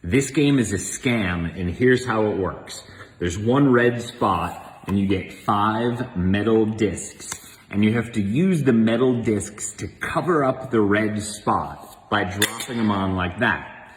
This game is a scam, and here's how it works. There's one red spot, and you get 5 metal discs, and you have to use the metal discs to cover up the red spot by dropping them on like that.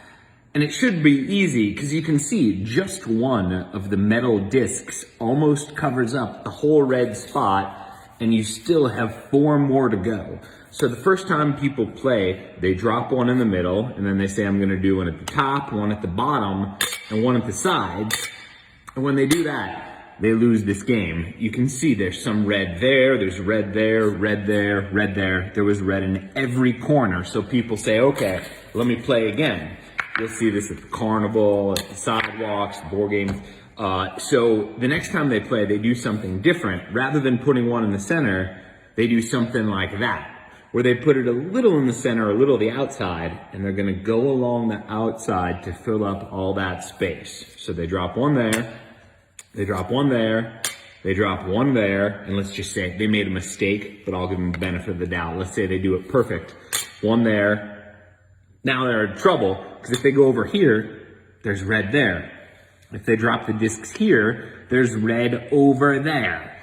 And it should be easy, because you can see just one of the metal discs almost covers up the whole red spot, and you still have 4 more to go. So the first time people play, they drop one in the middle, and then they say, I'm gonna do one at the top, one at the bottom, and one at the sides. And when they do that, they lose this game. You can see there's some red there, there's red there, red there, red there. There was red in every corner. So people say, okay, let me play again. You'll see this at the carnival, at the sidewalks, board games. So the next time they play, they do something different. Rather than putting one in the center, they do something like that, where they put it a little in the center, a little the outside, and they're gonna go along the outside to fill up all that space. So they drop one there, they drop one there, they drop one there, and let's just say they made a mistake, but I'll give them the benefit of the doubt. Let's say they do it perfect. One there. Now they're in trouble, because if they go over here, there's red there. If they drop the discs here, there's red over there.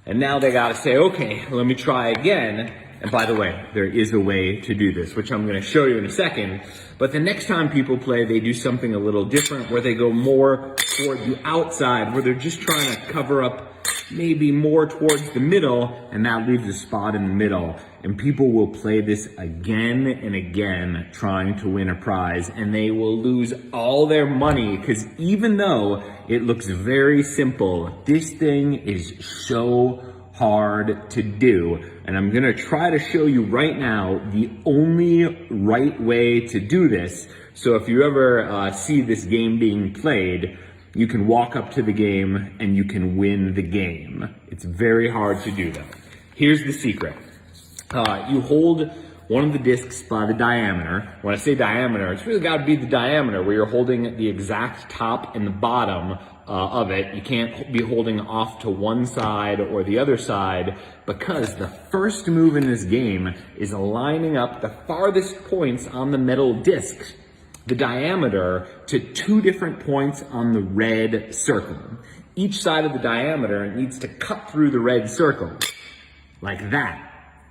And now they gotta say, okay, let me try again. And by the way, there is a way to do this, which I'm gonna show you in a second. But the next time people play, they do something a little different, where they go more toward the outside, where they're just trying to cover up maybe more towards the middle, and that leaves a spot in the middle. And people will play this again and again, trying to win a prize, and they will lose all their money, because even though it looks very simple, this thing is so hard to do. And I'm gonna try to show you right now the only right way to do this. So if you ever see this game being played, you can walk up to the game and you can win the game. It's very hard to do though. Here's the secret. You hold one of the discs by the diameter. When I say diameter, it's really gotta be the diameter where you're holding the exact top and the bottom of it. You can't be holding off to one side or the other side, because the first move in this game is lining up the farthest points on the metal disc, the diameter, to 2 different points on the red circle. Each side of the diameter needs to cut through the red circle, like that.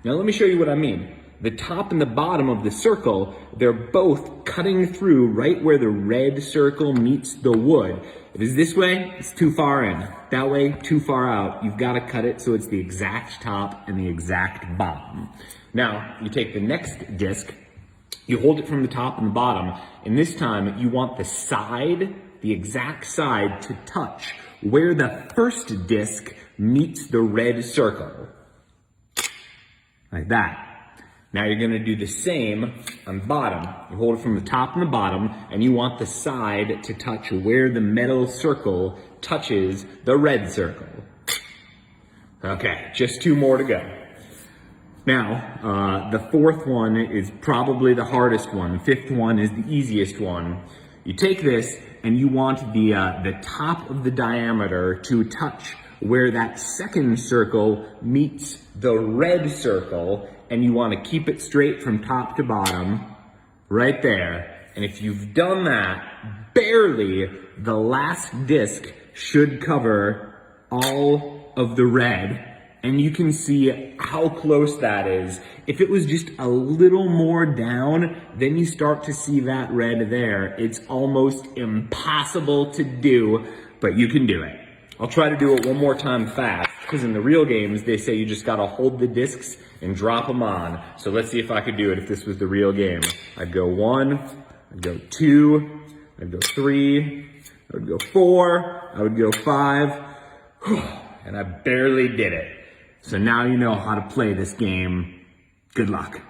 Now let me show you what I mean. The top and the bottom of the circle, they're both cutting through right where the red circle meets the wood. If it's this way, it's too far in. That way, too far out. You've got to cut it so it's the exact top and the exact bottom. Now, you take the next disc, you hold it from the top and the bottom, and this time you want the side, the exact side, to touch where the first disc meets the red circle. Like that. Now you're gonna do the same on the bottom. You hold it from the top and the bottom, and you want the side to touch where the metal circle touches the red circle. Okay, just 2 more to go. Now, the 4th one is probably the hardest one. The 5th one is the easiest one. You take this, and you want the top of the diameter to touch where that second circle meets the red circle, and you want to keep it straight from top to bottom, right there. And if you've done that, barely, the last disc should cover all of the red. And you can see how close that is. If it was just a little more down, then you start to see that red there. It's almost impossible to do, but you can do it. I'll try to do it one more time fast, because in the real games, they say you just gotta hold the discs and drop them on. So let's see if I could do it if this was the real game. I'd go 1, I'd go 2, I'd go 3, I would go 4, I would go 5, and I barely did it. So now you know how to play this game. Good luck.